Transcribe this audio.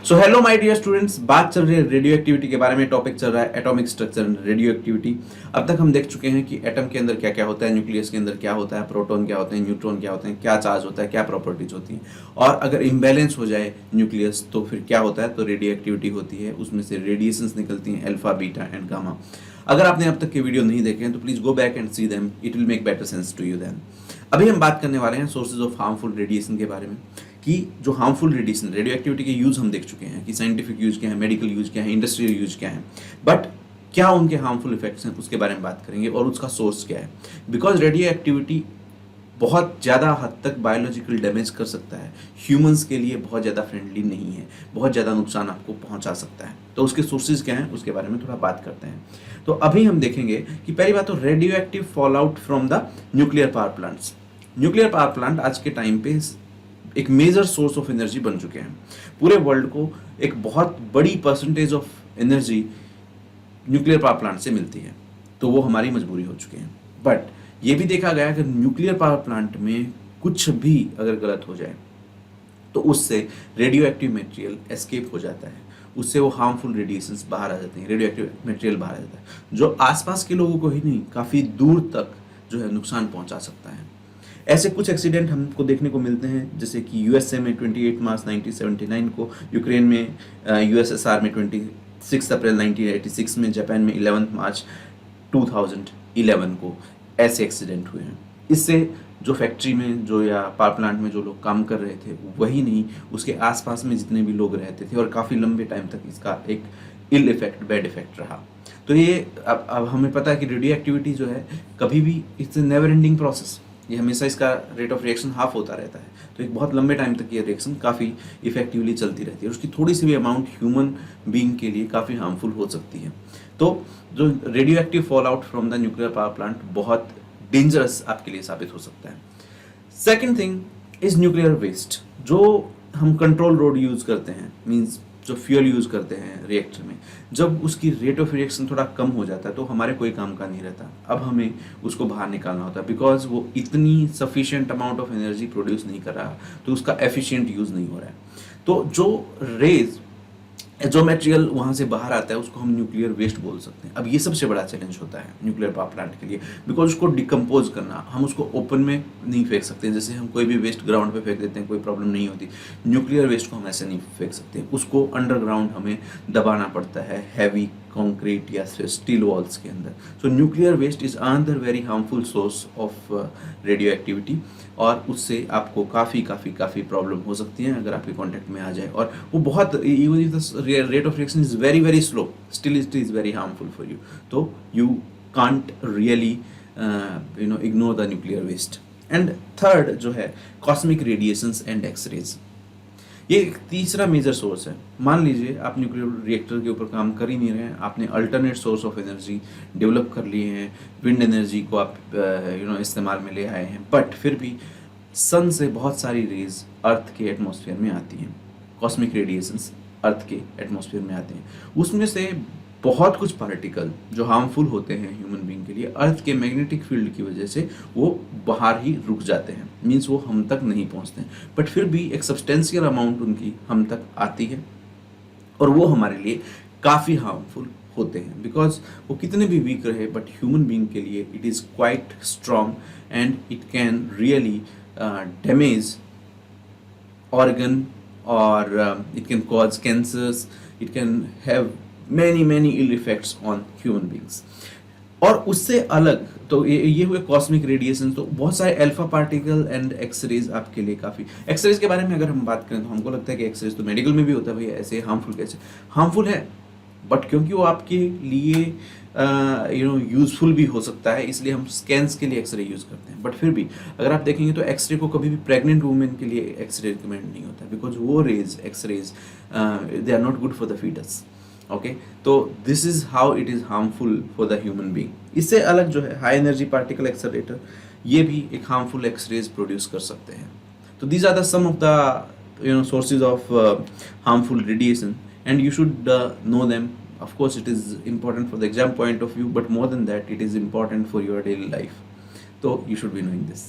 So hello my dear students, बात चल रही है रेडियो एक्टिविटी के बारे में। टॉपिक चल रहा है atomic structure and radio activity. अब तक हम देख चुके हैं कि एटम के अंदर क्या क्या होता है, न्यूक्लियस के अंदर क्या होता है, प्रोटॉन क्या होते हैं, न्यूट्रॉन क्या होते हैं, क्या चार्ज होता है, क्या प्रॉपर्टीज होती हैं, और अगर इम्बैलेंस हो जाए न्यूक्लियस तो फिर क्या होता है। तो रेडियो एक्टिविटी होती है, उसमें से रेडिएशंस निकलती हैं, अल्फा, बीटा एंड गामा। अगर आपने अब तक के वीडियो नहीं देखे हैं तो please go back and see them, it will make better sense to you then. अभी हम बात करने वाले हैं सोर्सेज ऑफ हार्मफुल रेडिएशन के बारे में, कि जो हार्मफुल रेडिएशन, रेडियो एक्टिविटी के यूज हम देख चुके हैं कि साइंटिफिक यूज क्या है, मेडिकल यूज क्या है, इंडस्ट्रियल यूज क्या है, बट क्या उनके हार्मफुल इफेक्ट्स हैं उसके बारे में बात करेंगे और उसका सोर्स क्या है। बिकॉज रेडियो एक्टिविटी बहुत ज़्यादा हद तक बायोलॉजिकल डैमेज कर सकता है, ह्यूमंस के लिए बहुत ज़्यादा फ्रेंडली नहीं है, बहुत ज़्यादा नुकसान आपको पहुंचा सकता है। तो उसके सोर्सेज क्या हैं उसके बारे में थोड़ा बात करते हैं। तो अभी हम देखेंगे कि पहली बात तो radio active fall out from the nuclear power plants. Nuclear power plant आज के टाइम पे एक मेजर सोर्स ऑफ एनर्जी बन चुके हैं। पूरे वर्ल्ड को एक बहुत बड़ी percentage of energy nuclear power plant से मिलती है, तो वो हमारी मजबूरी हो चुके हैं। बट ये भी देखा गया कि न्यूक्लियर पावर प्लांट में कुछ भी अगर गलत हो जाए तो उससे रेडियो एक्टिव मटेरियल एस्केप हो जाता है, उससे वो हार्मफुल रेडिएशंस बाहर आ जाते हैं, रेडियो एक्टिव मटेरियल बाहर आ जाता है, जो आसपास के लोगों को ही नहीं काफ़ी दूर तक जो है नुकसान पहुंचा सकता है। ऐसे कुछ एक्सीडेंट हमको देखने को मिलते हैं, जैसे कि यूएसए में 28 मार्च 1979 को, यूक्रेन में, यूएसएसआर में 26 अप्रैल 1986 में, जापान में 11 मार्च 2011 को ऐसे एक्सीडेंट हुए हैं। इससे जो फैक्ट्री में जो या पावर प्लांट में जो लोग काम कर रहे थे वही नहीं, उसके आसपास में जितने भी लोग रहते थे, और काफ़ी लंबे टाइम तक इसका एक इल इफेक्ट, बैड इफेक्ट रहा। तो ये अब हमें पता है कि रेडियो एक्टिविटी जो है कभी भी, it's a never ending process, ये हमेशा इसका रेट ऑफ रिएक्शन हाफ होता रहता है। तो एक बहुत लंबे टाइम तक ये रिएक्शन काफ़ी इफेक्टिवली चलती रहती है, और उसकी थोड़ी सी भी अमाउंट ह्यूमन बीइंग के लिए काफ़ी हार्मफुल हो सकती है। तो जो radioactive fall out from the nuclear power plant बहुत डेंजरस आपके लिए साबित हो सकता है। Second thing is nuclear waste. जो हम कंट्रोल रोड यूज करते हैं, मीन्स जो फ्यूल यूज करते हैं रिएक्टर में, जब उसकी रेट ऑफ रिएक्शन थोड़ा कम हो जाता है तो हमारे कोई काम का नहीं रहता, अब हमें उसको बाहर निकालना होता है, बिकॉज वो इतनी sufficient amount of energy produce नहीं कर रहा, तो उसका एफिशिएंट यूज नहीं हो रहा है। तो जो मटेरियल वहाँ से बाहर आता है उसको हम न्यूक्लियर वेस्ट बोल सकते हैं। अब ये सबसे बड़ा चैलेंज होता है न्यूक्लियर पावर प्लांट के लिए, बिकॉज उसको डिकम्पोज करना, हम उसको ओपन में नहीं फेंक सकते, जैसे हम कोई भी वेस्ट ग्राउंड पे फेंक देते हैं कोई प्रॉब्लम नहीं होती। न्यूक्लियर वेस्ट को हम ऐसे नहीं फेंक सकते, उसको अंडरग्राउंड हमें दबाना पड़ता है, हैवी कंक्रीट या स्टील वॉल्स के अंदर। So nuclear waste is another very harmful source of radioactivity, और उससे आपको काफ़ी प्रॉब्लम हो सकती है अगर आपके कांटेक्ट में आ जाए। और वो बहुत, even if the rate of reaction is very very slow, still it is very harmful for you. तो you can't really ignore the nuclear waste. And third जो है कॉस्मिक रेडिएशंस एंड एक्सरेज, ये एक तीसरा मेजर सोर्स है। मान लीजिए आप न्यूक्लियर रिएक्टर के ऊपर काम कर ही नहीं रहे हैं, आपने alternate source of energy develop कर लिए हैं, विंड एनर्जी को आप इस्तेमाल में ले आए हैं, बट फिर भी सन से बहुत सारी रेज अर्थ के एटमॉस्फेयर में आती हैं, कॉस्मिक रेडिएशंस अर्थ के एटमॉस्फेयर में आते हैं। उसमें से बहुत कुछ पार्टिकल जो हार्मफुल होते हैं ह्यूमन बीइंग के लिए, अर्थ के मैग्नेटिक फील्ड की वजह से वो बाहर ही रुक जाते हैं, मीन्स वो हम तक नहीं पहुंचते हैं, बट फिर भी एक सब्सटेंशियल अमाउंट उनकी हम तक आती है, और वो हमारे लिए काफ़ी हार्मफुल होते हैं। बिकॉज वो कितने भी वीक रहे, बट ह्यूमन बीइंग के लिए it is quite strong and it can really damage organ, or it can cause cancers, it can have many ill effects on human beings. और उससे अलग तो ये हुए कॉस्मिक रेडिएशन। तो बहुत सारे अल्फा पार्टिकल एंड एक्सरेज आपके लिए काफ़ी, एक्सरेज के बारे में अगर हम बात करें तो हमको लगता है कि एक्सरेज तो मेडिकल में भी होता है, भैया ऐसे हार्मफुल कैसे? हार्मफुल है, बट क्योंकि वो आपके लिए यूजफुल भी हो सकता है, इसलिए हम स्कैन्स के लिए एक्सरे यूज़ करते हैं। बट फिर भी अगर आप देखेंगे तो एक्सरे को कभी भी प्रेग्नेंट वुमेन के लिए एक्सरे रिकमेंड नहीं होता, बिकॉज वो X rays they are not good for the foetus. Okay, तो this is how it is harmful for the human being. इससे अलग जो है हाई एनर्जी पार्टिकल एक्सेलरेटर, ये भी एक हार्मफुल एक्सरेज प्रोड्यूस कर सकते हैं। तो these are the some of the sources of harmful radiation, and you should know them. Of course, it is important for the exam point of view, but more than that, it is important for your daily life. So you should be knowing this.